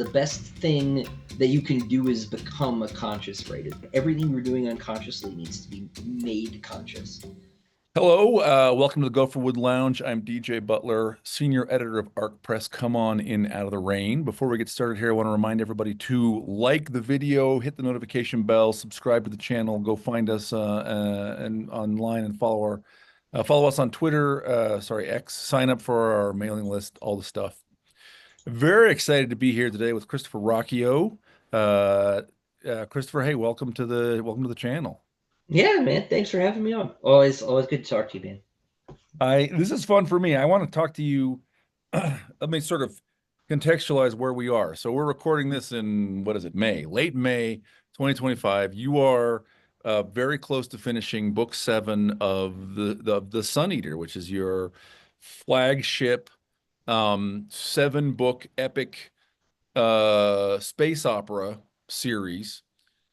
the best thing that you can do is become a conscious writer. Everything you're doing unconsciously needs to be made conscious. Hello, welcome to the Gopherwood Lounge. I'm DJ Butler, senior editor of Arc Press. Come on in out of the rain. Before we get started here, I want to remind everybody to like the video, hit the notification bell, subscribe to the channel, go find us and online and follow us on Twitter, X, sign up for our mailing list, all the stuff. Very excited to be here today with Christopher Ruocchio. Uh, Christopher, hey, welcome to the channel. Yeah, man. Thanks for having me on. Always good to talk to you, man. This is fun for me. I want to talk to you. Let me sort of contextualize where we are. So we're recording this in, what is it, late May 2025. You are very close to finishing book 7 of the Sun Eater, which is your flagship 7-book epic space opera series.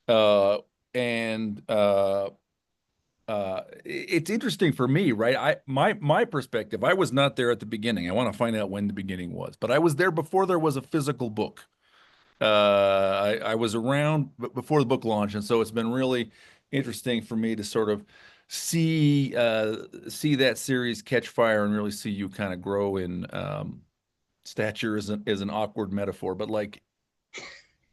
Uh, and it's interesting for me, right? My perspective, I was not there at the beginning. I want to find out when the beginning was, but I was there before there was a physical book. I was around before the book launch, and so it's been really interesting for me to sort of see that series catch fire and really see you kind of grow in stature is an awkward metaphor, but like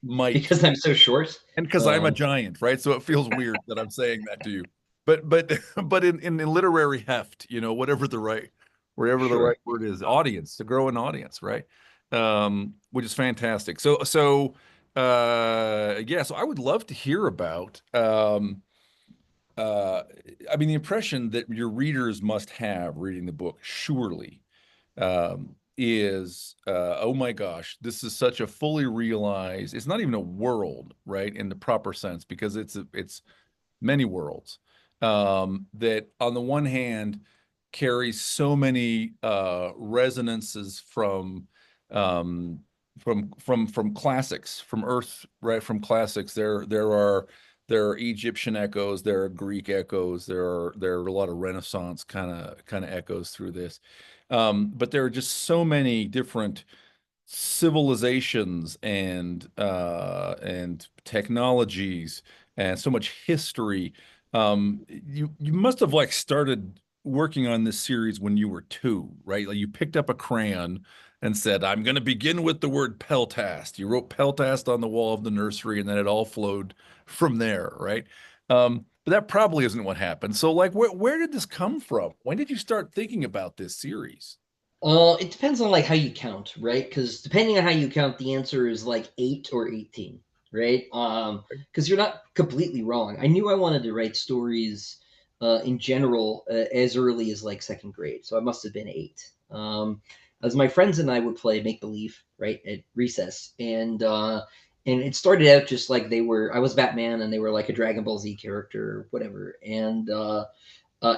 might. Because I'm so short. And because I'm a Um, giant, right? So it feels weird that I'm saying that to you. But but in literary heft, wherever the sure. right word is, audience, to grow an audience, right? Which is fantastic. Yeah, so I would love to hear about uh I mean the impression that your readers must have reading the book, surely, is oh my gosh, this is such a fully realized, it's not even a world, right, in the proper sense, because it's many worlds, that on the one hand carries so many resonances um, from classics, from Earth, right? From classics, there are Egyptian echoes, there are Greek echoes, there are a lot of Renaissance kind of echoes through this, but there are just so many different civilizations and technologies and so much history. You must have like started working on this series when you were 2, right? Like you picked up a crayon and said, "I'm going to begin with the word Peltast." You wrote Peltast on the wall of the nursery, and then it all flowed from there, right? But that probably isn't what happened. So, like, where did this come from? When did you start thinking about this series? It depends on like how you count, right? Because depending on how you count, the answer is like 8 or 18, right? Because you're not completely wrong. I knew I wanted to write stories, in general, as early as like second grade, so I must have been 8. As my friends and I would play make believe, right, at recess, and it started out just like I was Batman and they were like a Dragon Ball Z character or whatever, and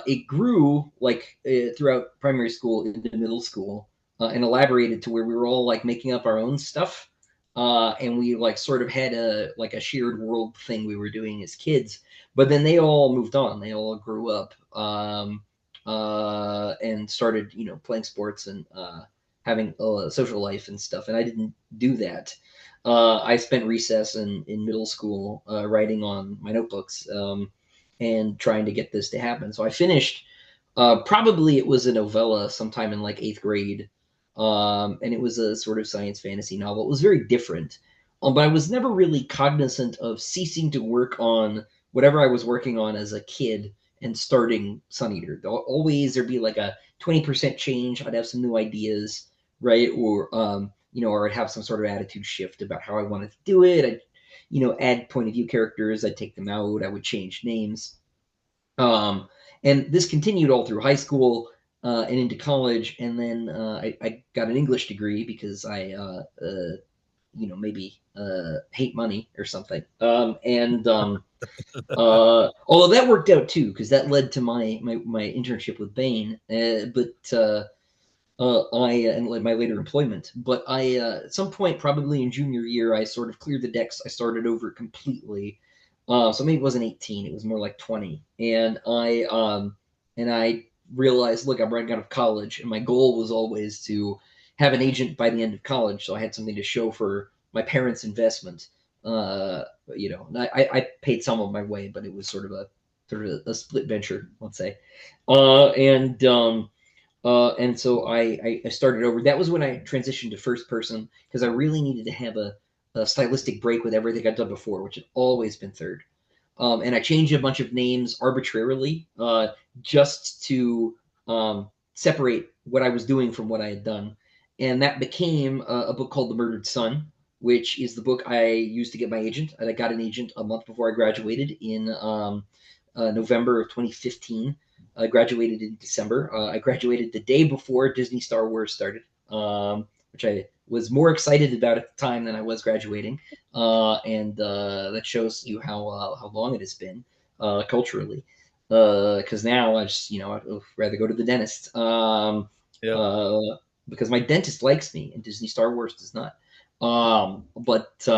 it grew like throughout primary school into middle school, and elaborated to where we were all like making up our own stuff, and we like sort of had a shared world thing we were doing as kids. But then they all moved on. They all grew up, and started playing sports and having a social life and stuff. And I didn't do that. I spent recess in middle school writing on my notebooks. And trying to get this to happen. So I finished. Probably it was a novella sometime in like 8th grade, and it was a sort of science fantasy novel. It was very different, but I was never really cognizant of ceasing to work on whatever I was working on as a kid and starting Sun Eater. Always there'd be like a 20% change. I'd have some new ideas, right? Or I'd have some sort of attitude shift about how I wanted to do it. I'd add point of view characters. I'd take them out. I would change names. Um, and this continued all through high school, and into college. And then I got an English degree because maybe hate money or something. Although that worked out too, because that led to my internship with Bain. And like my later employment. But at some point, probably in junior year, I sort of cleared the decks. I started over completely. So maybe it wasn't 18; it was more like 20. And I realized, look, I'm running out of college, and my goal was always to have an agent by the end of college, so I had something to show for my parents' investment. You know, I paid some of my way, but it was sort of a split venture, let's say. And so I started over. That was when I transitioned to first person because I really needed to have a stylistic break with everything I'd done before, which had always been third. And I changed a bunch of names arbitrarily just to separate what I was doing from what I had done. And that became a book called The Murdered Son, which is the book I used to get my agent. I got an agent a month before I graduated in November of 2015. I graduated in December. I graduated the day before Disney Star Wars started, which I was more excited about at the time than I was graduating. And that shows you how long it has been culturally. Because now I just I'd rather go to the dentist. Yep. Uh, because my dentist likes me and Disney Star Wars does not. But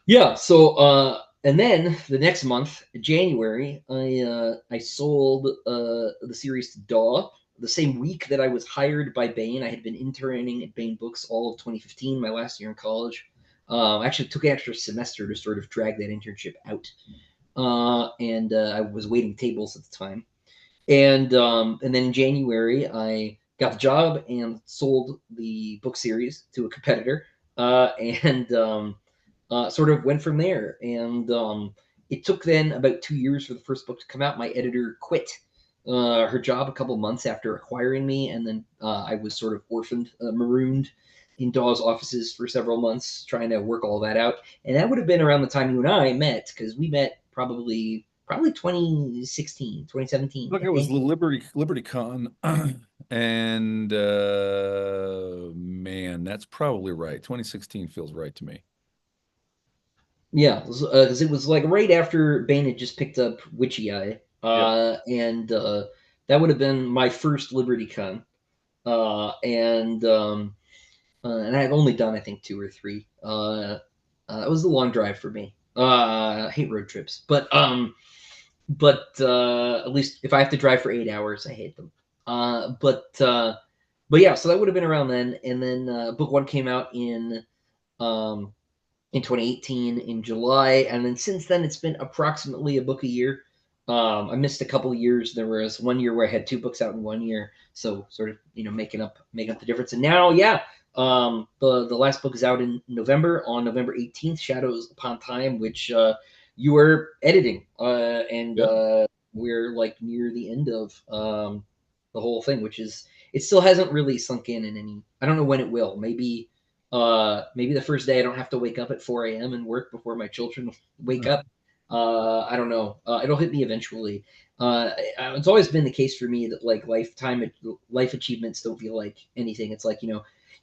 yeah, so and then the next month, January, I sold the series to Daw. The same week that I was hired by Bain, I had been interning at Bain Books all of 2015, my last year in college. I actually took an extra semester to sort of drag that internship out, and I was waiting tables at the time. And then in January, I got the job and sold the book series to a competitor, and sort of went from there. And it took then about 2 years for the first book to come out. My editor quit her job a couple months after acquiring me, and then I was sort of orphaned, marooned in Dawes offices for several months trying to work all that out. And that would have been around the time you and I met, because we met probably 2016, 2017, Look, I it was think. the Liberty Con, and man, that's probably right. 2016 feels right to me. Yeah, because it was like right after Bane had just picked up Witchy Eye, Yep. and that would have been my first LibertyCon, and I've only done I think two or three. It was a long drive for me. I hate road trips, but at least if I have to drive for 8 hours, I hate them. But yeah, so that would have been around then, and then book one came out um, in 2018 in July, and then since then it's been approximately a book a year. I missed a couple of years. There was one year where I had two books out in one year, so sort of making up the difference. And now, yeah, the last book is out in November on November 18th, Shadows Upon Time, which you are editing, and Yep. we're like near the end of the whole thing, which is it still hasn't really sunk in any. I don't know when it will. Maybe the first day I don't have to wake up at 4 a.m. and work before my children wake up. I don't know. It'll hit me eventually. It's always been the case for me that like life achievements don't feel like anything. It's like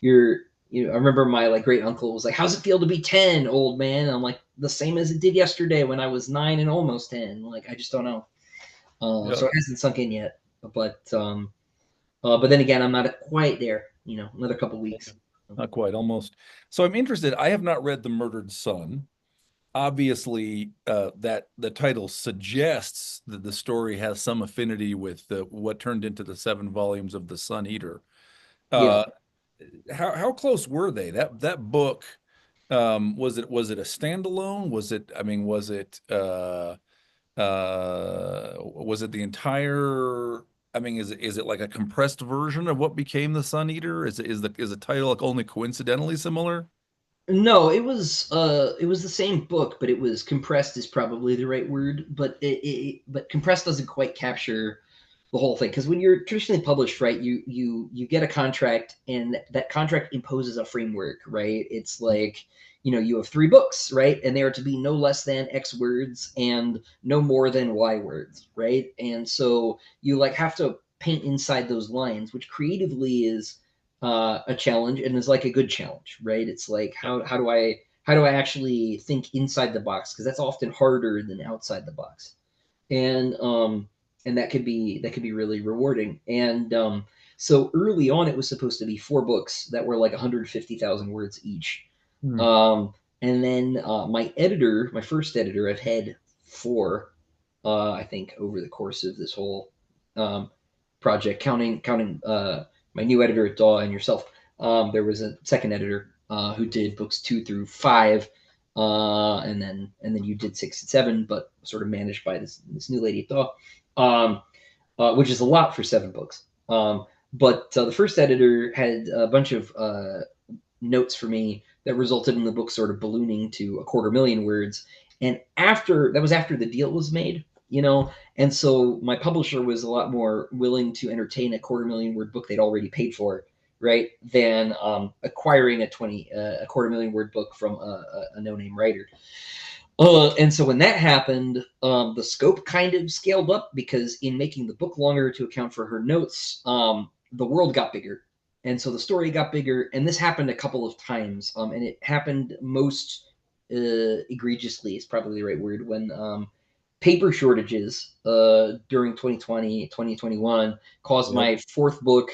you're. I remember my like great uncle was like, "How's it feel to be 10, old man?" And I'm like, "The same as it did yesterday when I was 9 and almost 10." Like I just don't know. Yep. So it hasn't sunk in yet. But then again, I'm not quite there. Another couple weeks. Not quite, almost. So I'm interested. I have not read The Murdered Son. Obviously, that the title suggests that the story has some affinity with what turned into the 7 volumes of The Sun Eater. Yeah. Uh, how close were they? That book, was it a standalone? Was it the entire? I mean, is it like a compressed version of what became the Sun Eater? Is the title like only coincidentally similar? No, it was the same book, but it was compressed is probably the right word, but compressed doesn't quite capture the whole thing because when you're traditionally published, right, you get a contract and that contract imposes a framework, right? It's like you have three books, right, and they are to be no less than X words and no more than Y words, right? And so you like have to paint inside those lines, which creatively is a challenge and is like a good challenge, right? It's like how do I actually think inside the box because that's often harder than outside the box, and that could be really rewarding. And so early on, it was supposed to be four books that were like 150,000 words each. Hmm. Um, and then my first editor, I've had four, I think, over the course of this whole um, project, counting my new editor at Daw and yourself. There was a second editor. who did books 2 through 5, and then you did 6 and 7, but sort of managed by this new lady at Daw, which is a lot for 7 books. But the first editor had a bunch of notes for me that resulted in the book sort of ballooning to 250,000 words. And that was after the deal was made, and so my publisher was a lot more willing to entertain a 250,000 word book they'd already paid for, right, than acquiring a 250,000 word book from a no-name writer. And so when that happened, the scope kind of scaled up, because in making the book longer to account for her notes, the world got bigger. And so the story got bigger. And this happened a couple of times. And it happened most egregiously, is probably the right word, when paper shortages during 2020, 2021 caused Yep. my fourth book,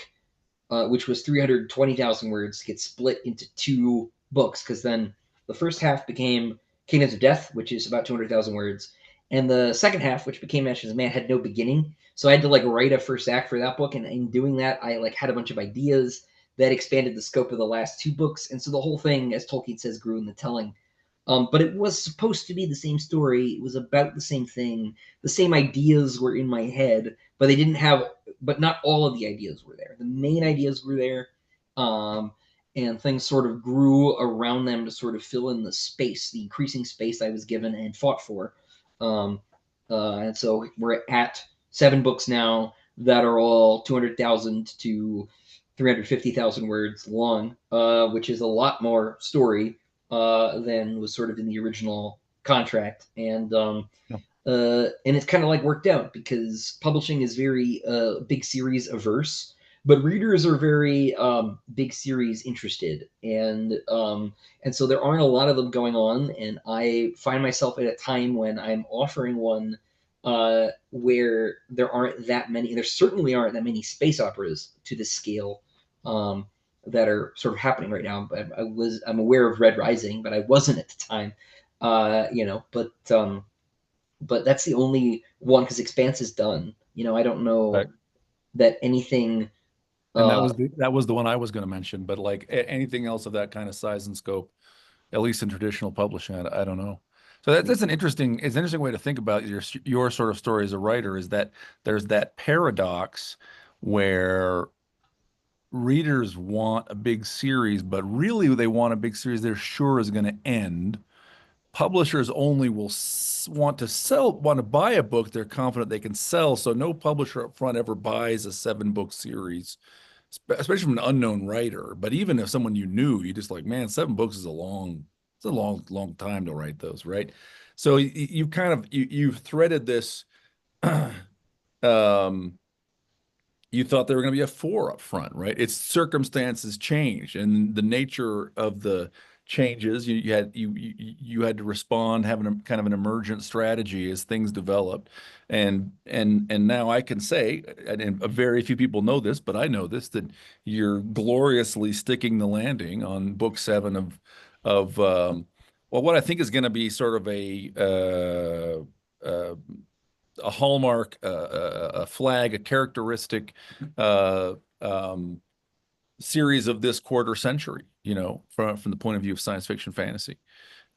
which was 320,000 words, to get split into 2 books, because then the first half became Kingdoms of Death, which is about 200,000 words, and the second half, which became Ashes of Man, had no beginning. So I had to write a first act for that book, and in doing that, I had a bunch of ideas that expanded the scope of the last 2 books, and so the whole thing, as Tolkien says, grew in the telling. But it was supposed to be the same story. It was about the same thing. The same ideas were in my head, but they didn't have. But not all of the ideas were there. The main ideas were there, um, and things sort of grew around them to sort of fill in the space, the increasing space I was given and fought for. Um, and so we're at 7 books now that are all 200,000 to 350,000 words long, which is a lot more story than was sort of in the original contract. And it's kind of worked out, because publishing is very big series averse, but readers are very big series interested, and so there aren't a lot of them going on, and I find myself at a time when I'm offering one where there certainly aren't that many space operas to this scale, that are sort of happening right now. I'm aware of Red Rising, but I wasn't at the time, but that's the only one, because Expanse is done. I don't Right. know that anything. And Uh, that was the one I was going to mention, but like anything else of that kind of size and scope, at least in traditional publishing, I don't know. So that's it's an interesting way to think about your sort of story as a writer, is that there's that paradox where readers want a big series, but really they want a big series they're sure is going to end. Publishers only want to buy a book they're confident they can sell. So no publisher up front ever buys a 7 book series, especially from an unknown writer. But even if someone you knew, you just like, man, 7 books is it's a long time to write those, right? So you kind of you've threaded this. um, you thought there were going to be a 4 up front, right? Its circumstances changed, and the nature of the changes, you had to respond, having a kind of an emergent strategy as things developed, and now I can say, and very few people know this, but I know this, that you're gloriously sticking the landing on book 7 of well, what I think is going to be sort of a hallmark, a flag, a characteristic uh, um, series of this quarter century, from the point of view of science fiction fantasy.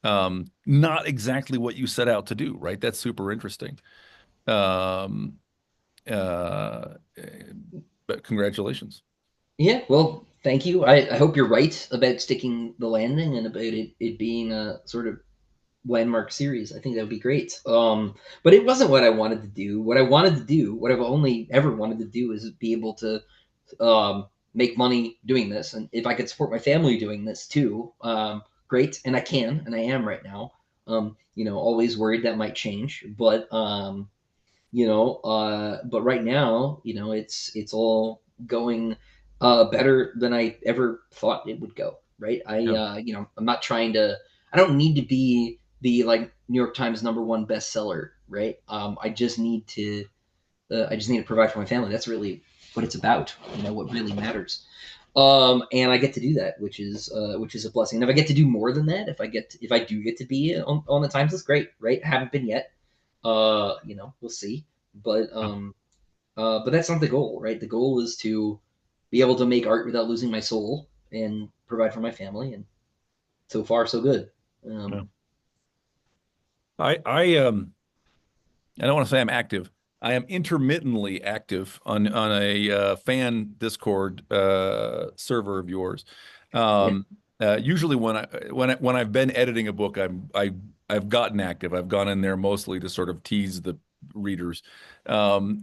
Not exactly what you set out to do, right? That's super interesting. Um, uh, but congratulations. yeah, well, thank you. I hope you're right about sticking the landing, and about it being a sort of landmark series. I think that would be great. But it wasn't what I wanted to do. What I wanted to do, what I've only ever wanted to do, is be able to make money doing this, and if I could support my family doing this too, great. And I can, and I am right now. Always worried that might change, but right now, it's all going better than I ever thought it would go. Right? Yeah. I'm not trying to. I don't need to be the New York Times #1 bestseller. Right? I just need to provide for my family. That's really what it's about. What really matters. And I get to do that, which is a blessing. And if I get to do more than that, if I do get to be on the Times list, great. Right? I haven't been yet. We'll see. But that's not the goal, right? The goal is to be able to make art without losing my soul and provide for my family. And so far so good. Yeah. I I don't want to say I'm active. I am intermittently active on a fan Discord server of yours. Yeah. Usually when I've been editing a book, I've gotten active. I've gone in there mostly to sort of tease the readers. But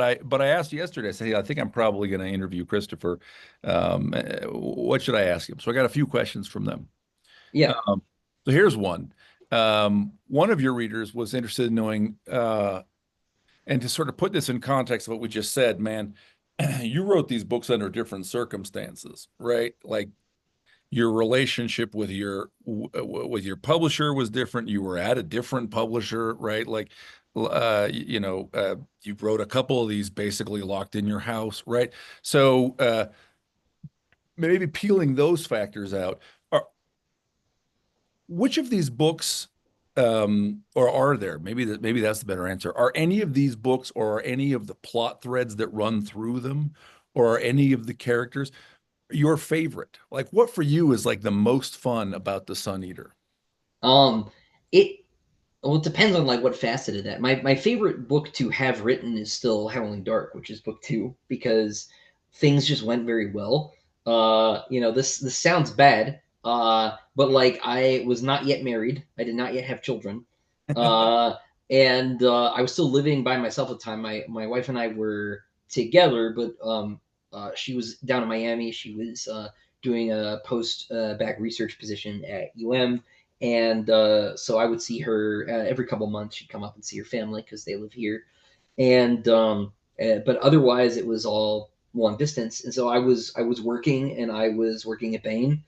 I asked yesterday. I said, hey, I think I'm probably going to interview Christopher. What should I ask him? So I got a few questions from them. Yeah. So here's one. One of your readers was interested in knowing, and to sort of put this in context of what we just said, man, you wrote these books under different circumstances, right? Like your relationship with your publisher was different. You were at a different publisher, right? Like, you wrote a couple of these basically locked in your house, right? So maybe peeling those factors out. Which of these books, or are there? Maybe that's the better answer. Are any of these books, or are any of the plot threads that run through them, or are any of the characters your favorite? Like, what for you is like the most fun about the Sun Eater? Um, it Well, it depends on like what facet of that. My favorite book to have written is still Howling Dark, which is book two, because things just went very well. This sounds bad, but like I was not yet married. I did not yet have children. Uh, and I was still living by myself at the time. My wife and I were together, but she was down in Miami. She was doing a post back research position at UM, and so I would see her every couple months. She'd come up and see her family because they live here, and but otherwise it was all long distance. And so I was working, and I was working at Bain,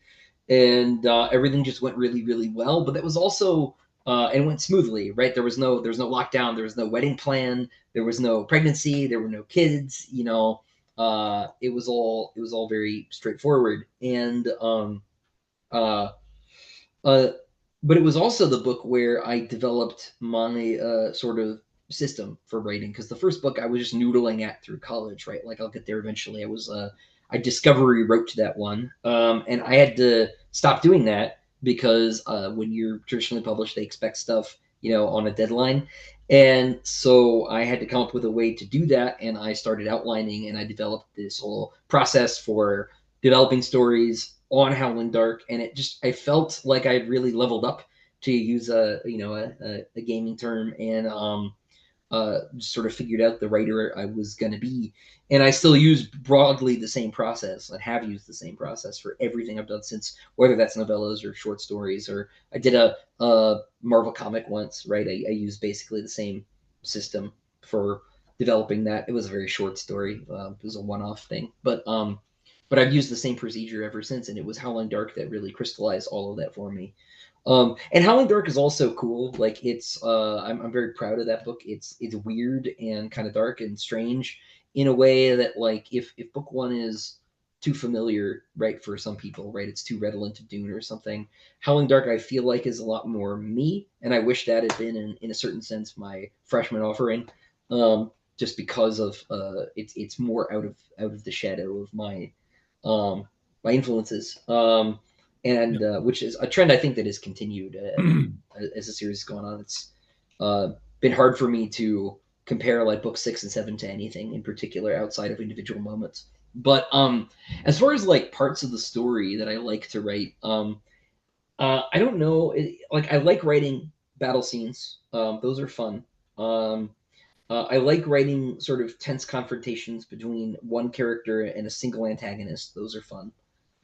and everything just went really really well. But that was also and it went smoothly, right? There was no lockdown, there was no wedding plan, there was no pregnancy, there were no kids. It was all very straightforward, and uh, uh, but it was also the book where I developed my sort of system for writing, because the first book I was just noodling at through college, right? Like I'll get there eventually. I discovery wrote to that one, and I had to stop doing that because when you're traditionally published, they expect stuff, on a deadline, and so I had to come up with a way to do that, and I started outlining, and I developed this whole process for developing stories on Howling Dark, and I felt like I had really leveled up, to use a gaming term, and just sort of figured out the writer I was going to be. And I still use broadly the same process. I have used the same process for everything I've done since, whether that's novellas or short stories, or I did a Marvel comic once, right? I used basically the same system for developing that. It was a very short story. It was a one-off thing, but I've used the same procedure ever since, and it was Howling Dark that really crystallized all of that for me. And Howling Dark is also cool. Like I'm very proud of that book. It's weird and kind of dark and strange in a way that, like, if book one is too familiar, right, for some people, right, it's too redolent to Dune or something. Howling Dark, I feel like, is a lot more me, and I wish that had been, in a certain sense, my freshman offering, just because of it's more out of the shadow of um, my influences. And which is a trend I think that has continued as the series has gone on. It's been hard for me to compare like book six and seven to anything in particular outside of individual moments. But as far as like parts of the story that I like to write, I don't know. Like I like writing battle scenes. Those are fun. Um, I like writing sort of tense confrontations between one character and a single antagonist. Those are fun.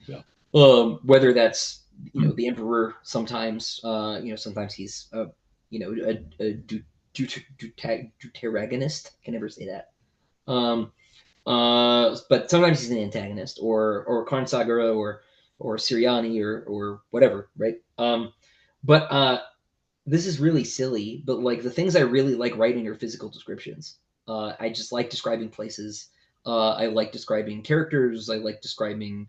Yeah. Whether that's the emperor, sometimes sometimes he's deuteragonist. I can never say that. Um, but sometimes he's an antagonist, or Karn Sagara, or Siriani, or whatever, right? But this is really silly, but like the things I really like writing are physical descriptions. I just like describing places. I like describing characters. I like describing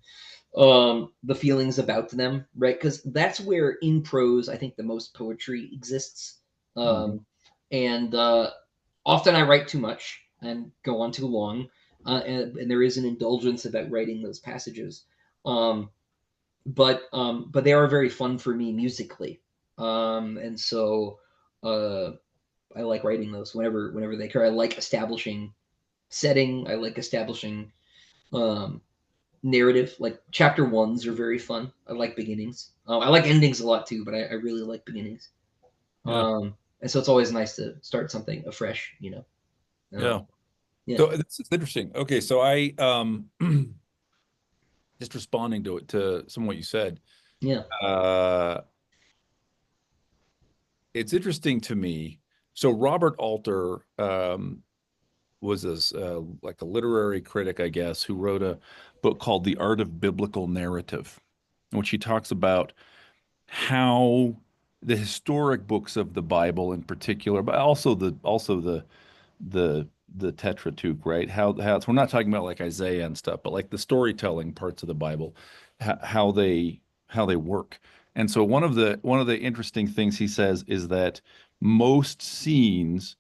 the feelings about them, right? Because that's where in prose I think the most poetry exists. Mhm. And often I write too much and go on too long, and there is an indulgence about writing those passages. um but they are very fun for me musically, and so uh, I like writing those whenever they occur. I like establishing setting. I like establishing um, narrative. Like chapter ones are very fun. I like beginnings. I like endings a lot too, but I really like beginnings. Yeah. And so it's always nice to start something afresh. Yeah. Yeah, So this is interesting. Okay, so I just responding to some of what you said. yeah, Uh it's interesting to me. So Robert Alter was like a literary critic, I guess, who wrote a book called The Art of Biblical Narrative, in which he talks about how the historic books of the Bible in particular, but the the Tetratuch, right? How we're not talking about like Isaiah and stuff, but like the storytelling parts of the Bible, how they work. And so one of the interesting things he says is that most scenes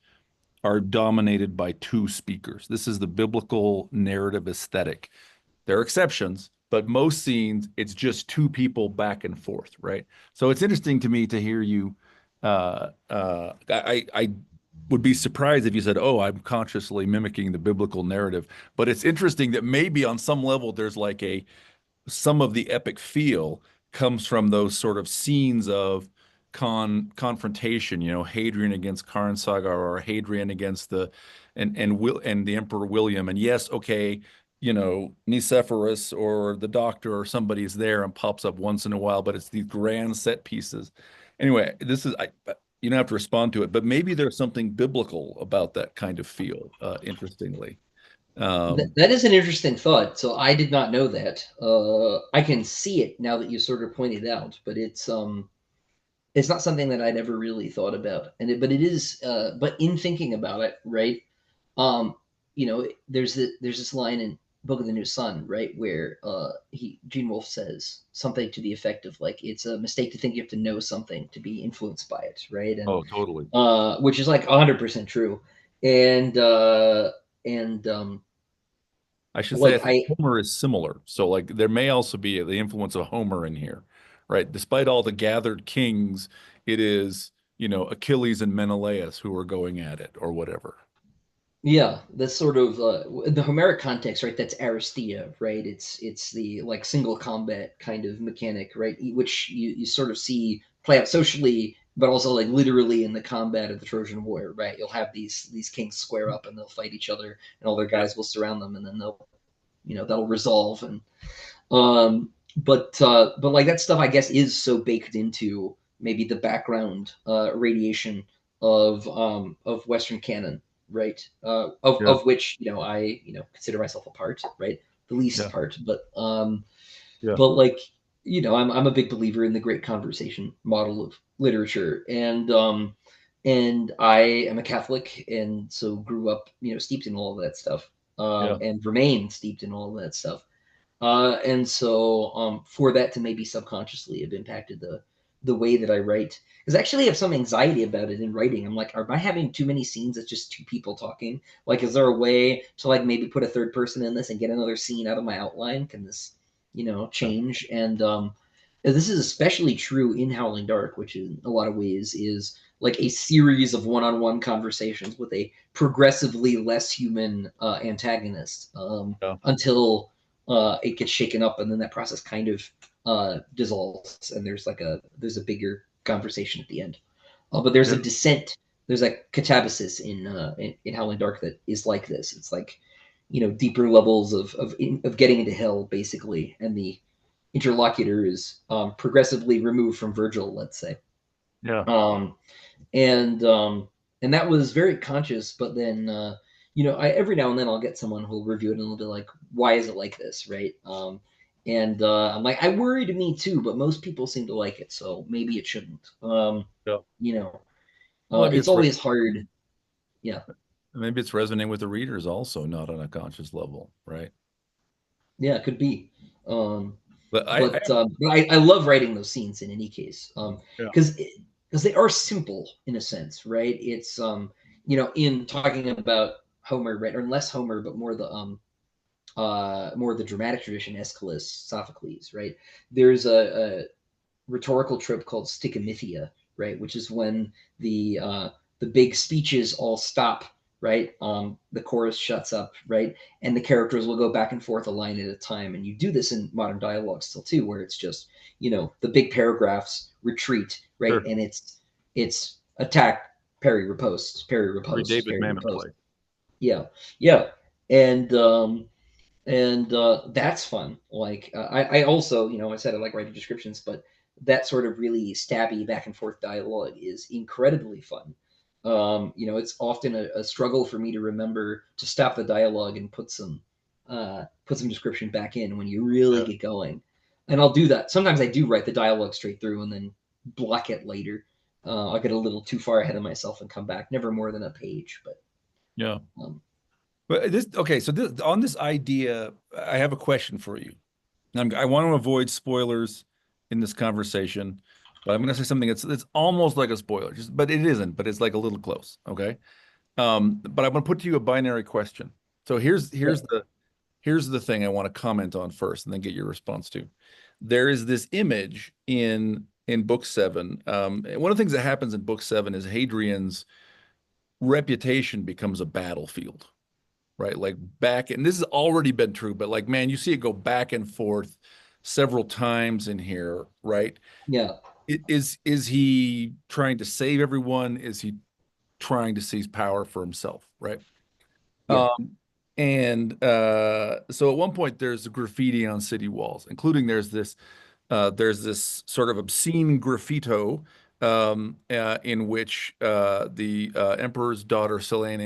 are dominated by two speakers. This is the biblical narrative aesthetic. There are exceptions, but most scenes, it's just two people back and forth, right? So it's interesting to me to hear you. I would be surprised if you said, "Oh, I'm consciously mimicking the biblical narrative." But it's interesting that maybe on some level there's like a some of the epic feel comes from those sort of scenes of confrontation, Hadrian against Carnsagar or Hadrian against and the Emperor William. And yes, okay, Nicephorus or the doctor or somebody is there and pops up once in a while, but it's these grand set pieces. Anyway, this is you don't have to respond to it, but maybe there's something biblical about that kind of feel, interestingly. Um, that is an interesting thought. So I did not know that. I can see it now that you sort of pointed out, but it's not something that I'd ever really thought about. But it is. But in thinking about it, right? Um, there's this line in Book of the New Sun, right, where Gene Wolfe says something to the effect of like, it's a mistake to think you have to know something to be influenced by it, right? And oh, totally. which is like 100% true. And and I should say, I like think I Homer is similar. So, like, there may also be the influence of Homer in here, right? Despite all the gathered kings, it is, Achilles and Menelaus who are going at it or whatever. Yeah, that's sort of the Homeric context, right? That's Aristia, right? It's the like single combat kind of mechanic, right? Which you sort of see play out socially, but also like literally in the combat of the Trojan War, right? You'll have these kings square up and they'll fight each other, and all their Yeah, guys will surround them, and then that'll resolve. And but like that stuff, I guess, is so baked into maybe the background radiation of Western canon, right? yeah, Of which I consider myself a part, right? The least yeah, part, yeah, but like I'm a big believer in the great conversation model of literature, and I am a Catholic, and so grew up steeped in all of that stuff, yeah, and remain steeped in all of that stuff. And so for that to maybe subconsciously have impacted the way that I write, because I actually have some anxiety about it in writing. I'm like, am I having too many scenes that's just two people talking? Like, is there a way to like maybe put a third person in this and get another scene out of my outline? Can this, yeah, change? And this is especially true in Howling Dark, which in a lot of ways is like a series of one-on-one conversations with a progressively less human antagonist, yeah, until it gets shaken up, and then that process kind of dissolves, and there's a bigger conversation at the end. But there's yeah, a descent, there's a catabasis in Howling Dark that is like this. It's like deeper levels of getting into hell, basically, and the interlocutor is progressively removed from Virgil, let's say. yeah, Um, and that was very conscious. But then I every now and then I'll get someone who'll review it and they'll be like, why is it like this, right? And I'm like, I worried me too, but most people seem to like it, so maybe it shouldn't. yeah. You know Well, maybe it's always hard. Yeah, resonating with the readers also, not on a conscious level, right? yeah, it could be. um But but I love writing those scenes in any case, yeah, because they are simple in a sense, right? It's in talking about Homer, right, or less Homer, but more more the dramatic tradition, Aeschylus, Sophocles, right? There's a rhetorical trope called stichomythia, right, which is when the big speeches all stop, right? The chorus shuts up, right, and the characters will go back and forth a line at a time. And you do this in modern dialogue still too, where it's just the big paragraphs retreat, right, Sure. and it's attack, parry, riposte, parry, Every riposte, David parry, Mamet riposte. play. Yeah, yeah, and that's fun. Like I also, I said I like writing descriptions, but that sort of really stabby back and forth dialogue is incredibly fun. It's often a struggle for me to remember to stop the dialogue and put some description back in when you really Yeah. get going. And I'll do that. Sometimes I do write the dialogue straight through and then block it later. I'll get a little too far ahead of myself and come back. Never more than a page, but Yeah. um, But okay, so on this idea, I have a question for you. I want to avoid spoilers in this conversation, but I'm going to say something that's almost like a spoiler, but it isn't, but it's like a little close. Okay. But I'm going to put to you a binary question. So yeah, here's the thing I want to comment on first, and then get your response to. There is this image in book seven. One of the things that happens in book seven is Hadrian's reputation becomes a battlefield, right? Like back, and this has already been true, but like, man, you see it go back and forth several times in here, right? yeah, Is he trying to save everyone? Is he trying to seize power for himself, right? yeah, Um, and so at one point there's graffiti on city walls, including there's this sort of obscene graffito in which the emperor's daughter Selene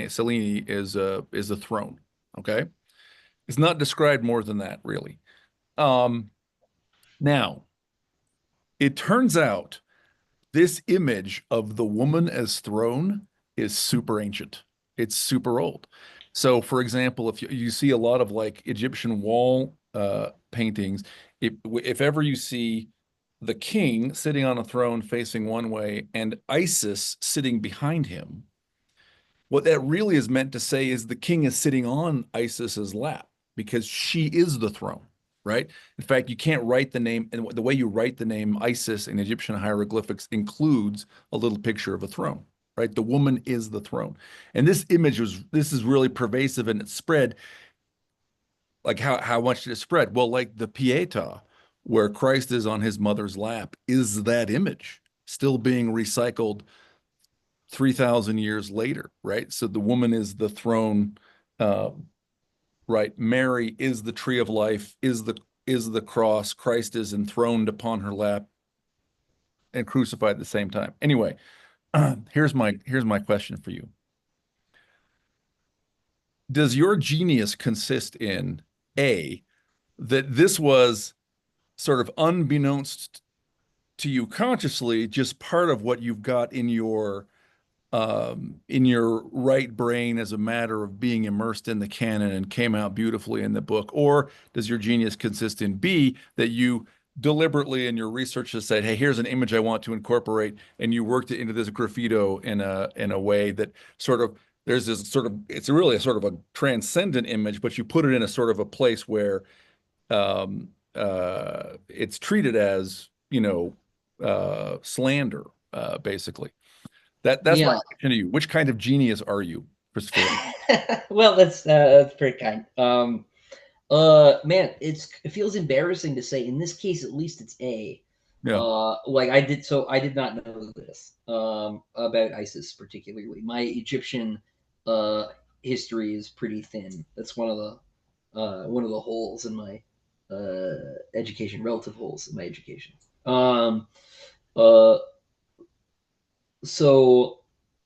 is a throne. Okay, it's not described more than that, really. Um, Now, it turns out this image of the woman as throne is super ancient. It's super old. So, for example, if you see a lot of like Egyptian wall paintings, if ever you see the king sitting on a throne facing one way and Isis sitting behind him, what that really is meant to say is the king is sitting on Isis's lap because she is the throne, right? In fact, you can't write the name, and the way you write the name Isis in Egyptian hieroglyphics includes a little picture of a throne, right? The woman is the throne. And this is really pervasive and it spread. Like how much did it spread? Well, like the Pietà, where Christ is on his mother's lap, is that image still being recycled 3,000 years later, right? So the woman is the throne, uh, right? Mary is the tree of life, is the cross. Christ is enthroned upon her lap and crucified at the same time. Anyway, here's my question for you. Does your genius consist in A, that this was sort of unbeknownst to you consciously, just part of what you've got in your right brain as a matter of being immersed in the canon and came out beautifully in the book? Or does your genius consist in B, that you deliberately in your research has said, hey, here's an image I want to incorporate, and you worked it into this graffito in a way that sort of there's this sort of it's really a sort of a transcendent image, but you put it in a sort of a place where it's treated as, slander, basically. That's my yeah. question to you. Which kind of genius are you, Christopher? Well, that's pretty kind. Man, it feels embarrassing to say. In this case, at least it's A. Yeah, Like I did not know this about ISIS particularly. My Egyptian uh history is pretty thin. That's one of the holes in my education, relative holes in my education. Um, uh, so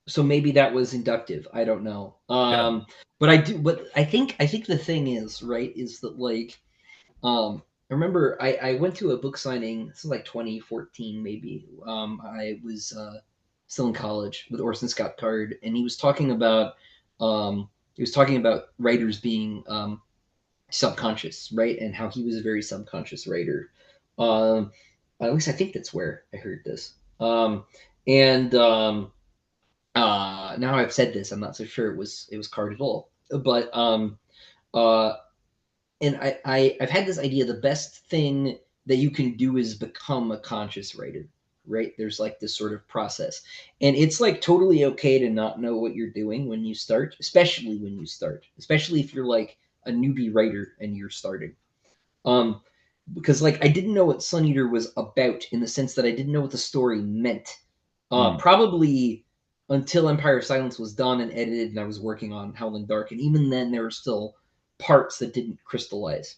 so maybe that was inductive. I don't know. yeah, But I do. But I think the thing is right is that like I remember I went to a book signing. This was like 2014 maybe. I was still in college with Orson Scott Card, and he was talking about writers being subconscious, right? And how he was a very subconscious writer. Um, at least I think that's where I heard this. And Now I've said this, I'm not so sure it was Card at all. But uh, and I've had this idea, the best thing that you can do is become a conscious writer, right? There's like this sort of process, and it's like totally okay to not know what you're doing when you start, especially when you start, especially if you're like a newbie writer and you're starting. um because like I didn't know what Sun Eater was about, in the sense that I didn't know what the story meant, Mm. probably until Empire of Silence was done and edited and I was working on Howling Dark, and even then there were still parts that didn't crystallize.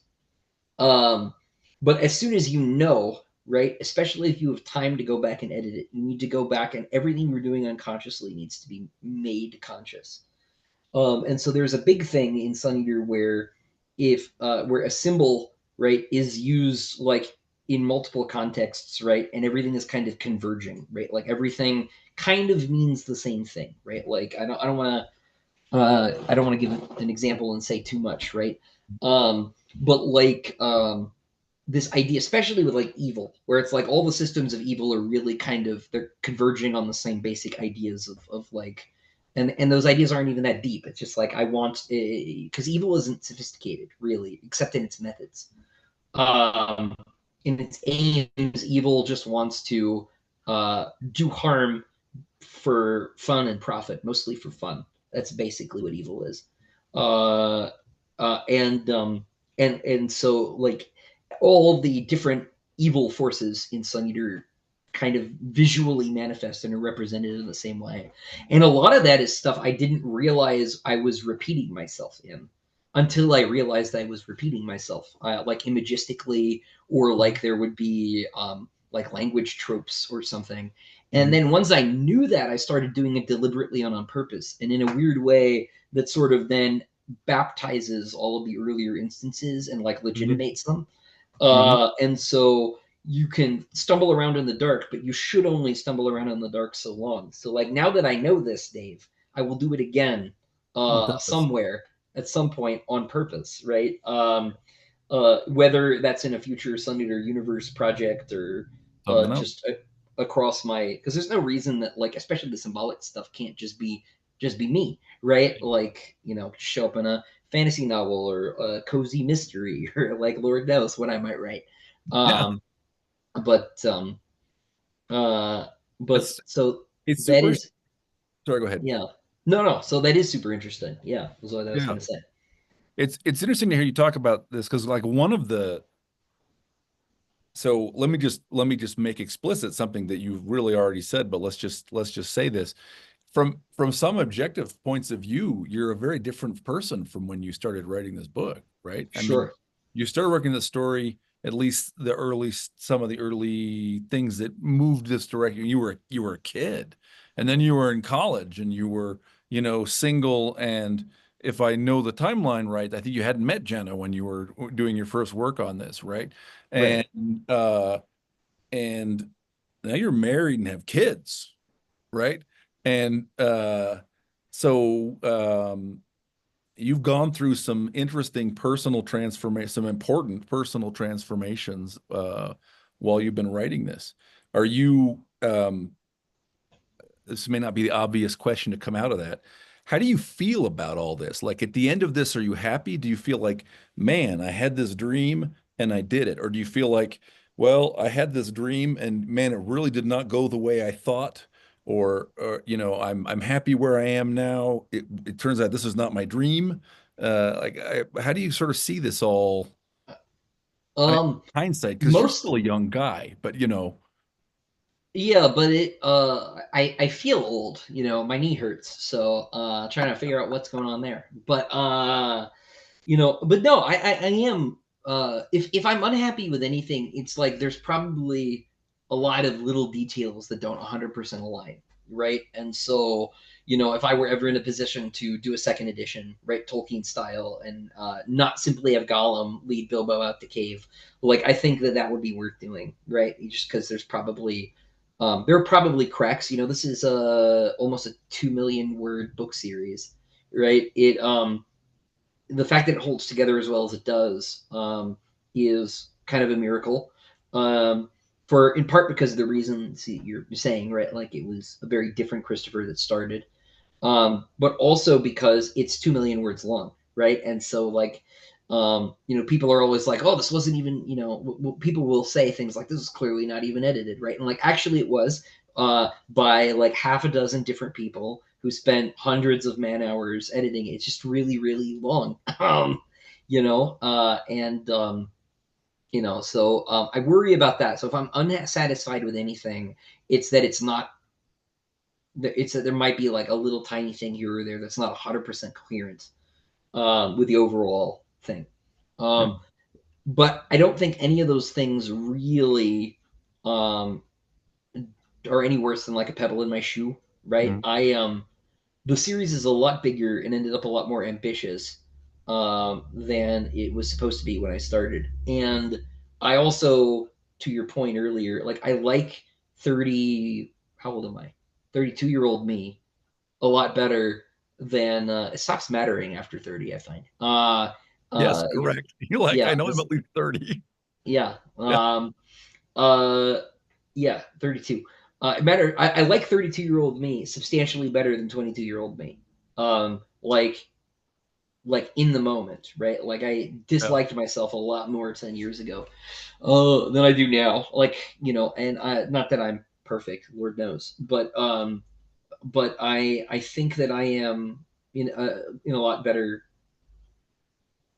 um, but as soon as you know, right, especially if you have time to go back and edit it, you need to go back, and everything you're doing unconsciously needs to be made conscious. And so there's a big thing in Sun Eater where, if where a symbol, right, is used like in multiple contexts, right, and everything is kind of converging, right, like everything kind of means the same thing, right? Like I don't want to give an example and say too much, right? But like this idea, especially with like evil, where it's like all the systems of evil are really kind of, they're converging on the same basic ideas of like, and those ideas aren't even that deep. It's just like I want, because evil isn't sophisticated really, except in its methods. Um, in its aims, evil just wants to do harm for fun and profit, mostly for fun. That's basically what evil is. Uh, uh, and um, and so like all the different evil forces in Sun Eater kind of visually manifest and are represented in the same way. And a lot of that is stuff I didn't realize I was repeating myself in, until I realized I was repeating myself, like imagistically, or like there would be like language tropes or something. And Mhm. then once I knew that, I started doing it deliberately and on purpose, and in a weird way that sort of then baptizes all of the earlier instances and like Mhm. legitimates them. Mhm. And so you can stumble around in the dark, but you should only stumble around in the dark so long. So like now that I know this, Dave, I will do it again On purpose. somewhere at some point on purpose, right? Whether that's in a future Sun Eater universe project, or Something else. just across my, because there's no reason that like, especially the symbolic stuff, can't just be me, right? Like, you know, show up in a fantasy novel or a cozy mystery or like Lord knows what I might write. Yeah. Um, but uh, but It's so it's that super. is, Sorry, go ahead. yeah, no, so that is super interesting. Yeah, was what I was Yeah. gonna say. It's interesting to hear you talk about this because like one of the so let me just make explicit something that you've really already said, but let's just say this. From some objective points of view, you're a very different person from when you started writing this book, right? I mean, Sure. you started working the story, at least the early some of the early things that moved this direction. You were a kid, and then you were in college, and you were, single. And if I know the timeline right, I think you hadn't met Jenna when you were doing your first work on this, right? Right. And uh, and now you're married and have kids, right? And so you've gone through some interesting personal transformation, some important personal transformations while you've been writing this. Are you, this may not be the obvious question to come out of that. How do you feel about all this? Like at the end of this, are you happy? Do you feel like, man, I had this dream and I did it? Or do you feel like, well, I had this dream and man, it really did not go the way I thought? Or I'm happy where I am now. It turns out this is not my dream. How do you sort of see this all? I mean, Um, hindsight, because you're most still a young guy, but Yeah, but I feel old, you know, my knee hurts, so trying to figure out what's going on there. But but no, I am, if I'm unhappy with anything, it's like there's probably a lot of little details that don't 100% align, right? And so, if I were ever in a position to do a second edition, right, Tolkien style, and not simply have Gollum lead Bilbo out the cave, like I think that that would be worth doing, right? Just because there are probably cracks. This is almost a 2 million word book series, right? The fact that it holds together as well as it does, is kind of a miracle. For in part because of the reasons you're saying, right? Like it was a very different Christopher that started, but also because it's 2 million words long, right? And so like People are always like, oh, this wasn't even, people will say things like, this is clearly not even edited, right? And like, actually, it was by like half a dozen different people who spent hundreds of man hours editing it. It's just really, really long. I worry about that. So if I'm unsatisfied with anything, it's that it's not, it's that there might be like a little tiny thing here or there that's not 100% coherent with the overall thing. Yeah. Um, but I don't think any of those things really um, are any worse than like a pebble in my shoe, right? Mhm. The series is a lot bigger and ended up a lot more ambitious than it was supposed to be when I started. And I also, to your point earlier, like I like 30, how old am I? 32-year-old me a lot better than it stops mattering after 30, I find. Yes, Because correct. You're like, yeah, I know I'm this, at least 30. yeah. Yeah. Uh, yeah, 32. I like 32-year-old me substantially better than 22-year-old me. Like in the moment, right? Like I Yeah. disliked myself a lot more 10 years ago than I do now. Like, and not that I'm perfect, Lord knows, but I think that I am in a lot better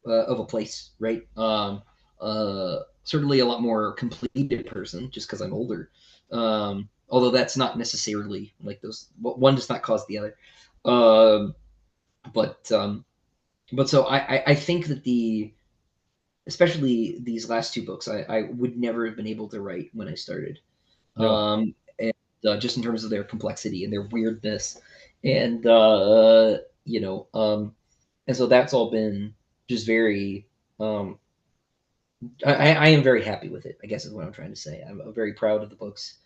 of a place, right? Certainly a lot more completed person just because I'm older. Although that's not necessarily like those. One does not cause the other. Um, but so I think that especially these last two books I would never have been able to write when I started. Yeah. And just in terms of their complexity and their weirdness, and and so that's all been just very um, I am very happy with it, I guess is what I'm trying to say. I'm very proud of the books.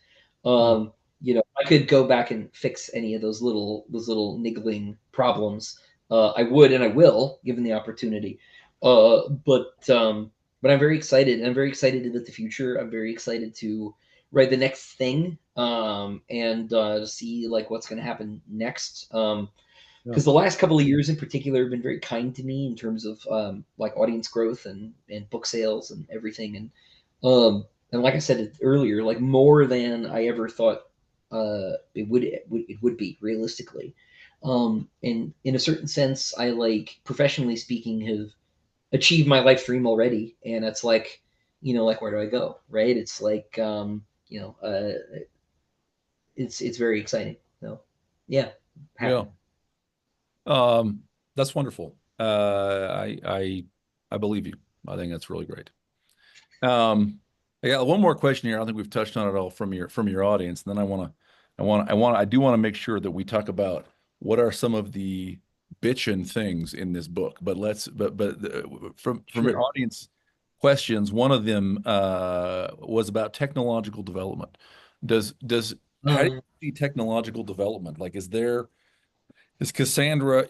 Yeah. I could go back and fix any of those little niggling problems. I would and I will, given the opportunity. But I'm very excited. I'm very excited about the future. I'm very excited to write the next thing and to see like what's going to happen next. Yeah. Because the last couple of years in particular have been very kind to me in terms of like audience growth and book sales and everything and like I said earlier, like more than I ever thought it would be realistically. And in a certain sense, I like professionally speaking have achieved my life dream already, and it's like like where do I go, right? It's like it's very exciting. So yeah, Yeah. happy. Um, that's wonderful. I believe you. I think that's really great. I got one more question here. I don't think we've touched on it all from your audience. And then I do want to make sure that we talk about what are some of the bitchin' things in this book. But from your Sure. audience questions, one of them was about technological development. Does How do Um, you see technological development? Like, is Cassandra,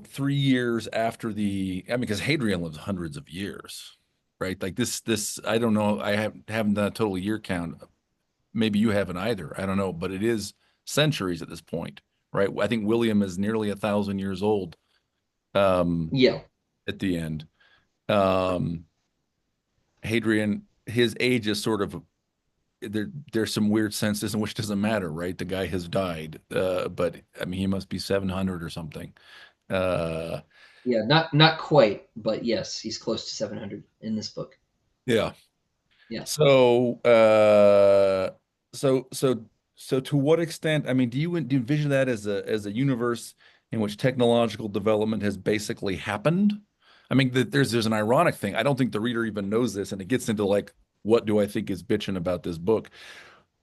3 years after I mean, because Hadrian lived hundreds of years, right? Like I don't know. Haven't done a total year count. Maybe you haven't either. I don't know, but it is centuries at this point, right? I think William is nearly 1,000 years old, um, yeah, at the end. Um, Hadrian, his age is sort of there's some weird senses in which doesn't matter, right? The guy has died, but I mean, he must be 700 or something. Uh, yeah, not quite, but yes, he's close to 700 in this book. yeah. Yeah, So, so, so, so, to what extent? I mean, do you envision that as a universe in which technological development has basically happened? I mean, there's an ironic thing. I don't think the reader even knows this, and it gets into like, what do I think is bitching about this book?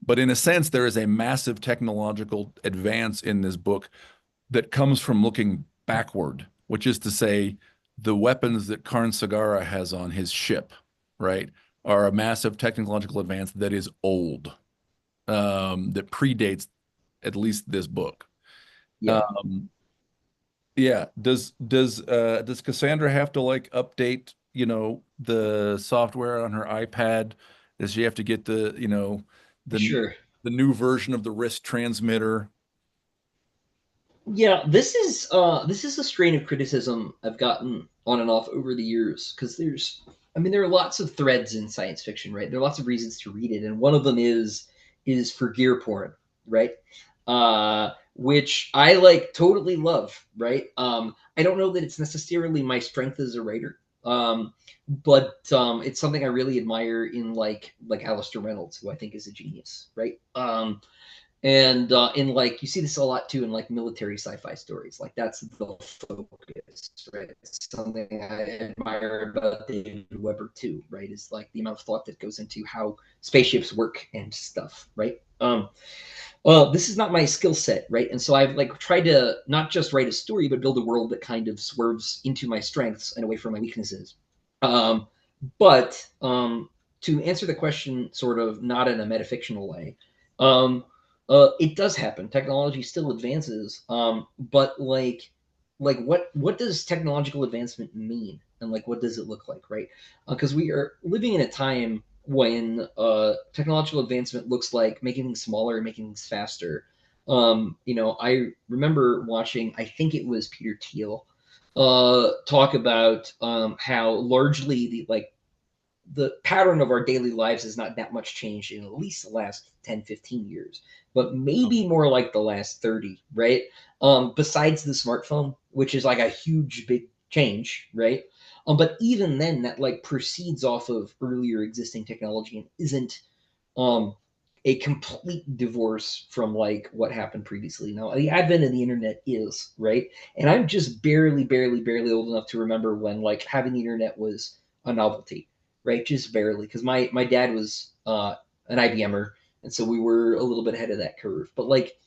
But in a sense, there is a massive technological advance in this book that comes from looking backward, which is to say, the weapons that Karn Sagara has on his ship, right, are a massive technological advance that is old, that predates at least this book. yeah, Um, yeah, does Cassandra have to like update, the software on her iPad? Does she have to get the sure. the new version of the wrist transmitter? Yeah, this is a strain of criticism I've gotten on and off over the years because there are lots of threads in science fiction, right? There are lots of reasons to read it, and one of them is for gear porn, right? Which I like totally love, right? I don't know that it's necessarily my strength as a writer, but it's something I really admire in like Alistair Reynolds, who I think is a genius, right? And in like you see this a lot too in like military sci-fi stories. Like that's the focus, right? It's something I admire about David Weber too, right? Is like the amount of thought that goes into how spaceships work and stuff, right? Well, this is not my skill set, right? And so I've like tried to not just write a story, but build a world that kind of swerves into my strengths and away from my weaknesses. Um, but to answer the question, sort of not in a metafictional way, um, it does happen. Technology still advances, but what does technological advancement mean, and like what does it look like, right? Because we are living in a time when technological advancement looks like making things smaller and making things faster. I remember watching, I think it was Peter Thiel, talk about how largely the pattern of our daily lives has not that much changed in at least the last 10, 15 years, but maybe more like the last 30, right? Besides the smartphone, which is like a huge, big change, right? But even then, that like proceeds off of earlier existing technology and isn't um, a complete divorce from like what happened previously. Now, the advent of the internet is, right? And I'm just barely, barely, barely old enough to remember when like having the internet was a novelty, right? Just barely, because my dad was an IBMer, and so we were a little bit ahead of that curve. But like,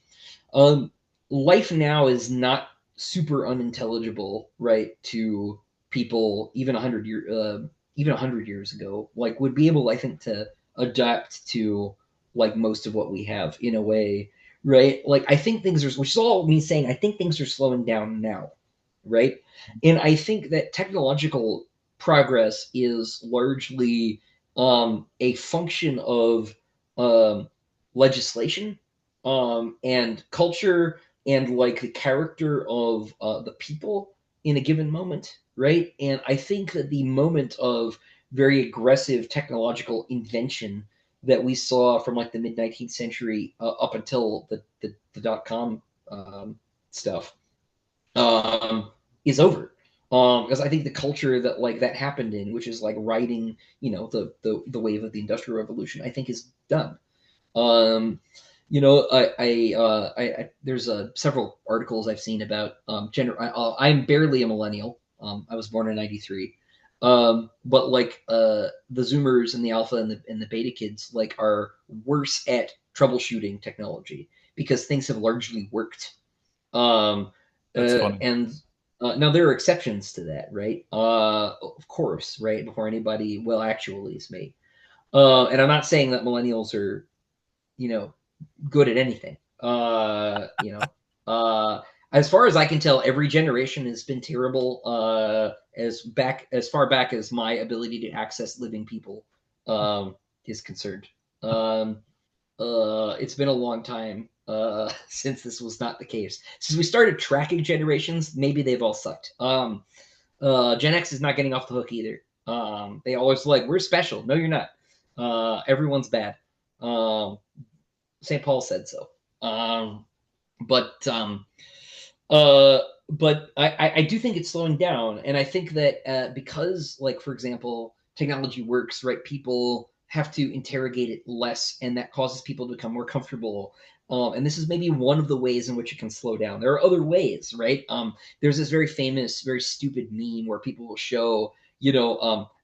um, life now is not super unintelligible, right? To people even 100 years ago, like would be able, I think, to adapt to like most of what we have in a way, right? Like I think things are, which is all me saying, I think things are slowing down now, right? And I think that technological progress is largely a function of um, legislation and culture and like the character of the people in a given moment, right? And I think that the moment of very aggressive technological invention that we saw from like the mid 19th century up until the dot com stuff um, is over. Because I think the culture that like that happened in, which is like riding, the wave of the industrial revolution, I think is done. Um, there's several articles I've seen about gender. I'm barely a millennial. I was born in '93, but like the Zoomers and the Alpha and the Beta kids like are worse at troubleshooting technology because things have largely worked. Um, That's funny. and Now there are exceptions to that, right? Of course, right? Before anybody, well, actually, is me. And I'm not saying that millennials are, you know, good at anything. As far as I can tell, every generation has been terrible. As far back as my ability to access living people is concerned. Um, it's been a long time since this was not the case. Since we started tracking generations, maybe they've all sucked. Gen X is not getting off the hook either. They always like, we're special. No, you're not. Everyone's bad. Um, St. Paul said so. Um, but uh, but I do think it's slowing down, and I think that because, like for example, technology works, right? People have to interrogate it less, and that causes people to become more comfortable. And this is maybe one of the ways in which it can slow down. There are other ways, right? There's this very famous, very stupid meme where people will show,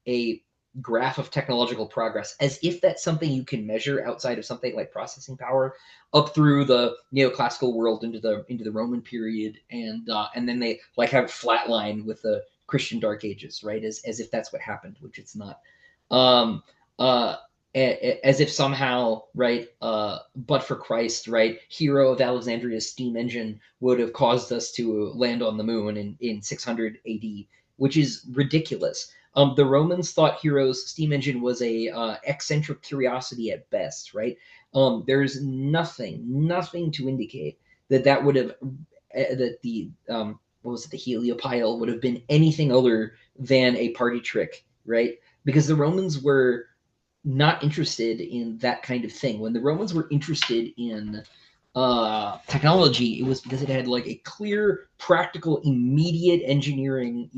a graph of technological progress as if that's something you can measure outside of something like processing power up through the neoclassical world into the Roman period, and then they like have it flatline with the Christian Dark Ages, right? As if that's what happened, which it's not. Um, uh, as if somehow, right? But for Christ, right? Hero of Alexandria's steam engine would have caused us to land on the moon in 600 A.D., which is ridiculous. The Romans thought Hero's steam engine was a eccentric curiosity at best, right? There's nothing to indicate that would have that the what was it, the Heliopile would have been anything other than a party trick, right? Because the Romans were not interested in that kind of thing. When the Romans were interested in technology, it was because it had like a clear, practical, immediate engineering,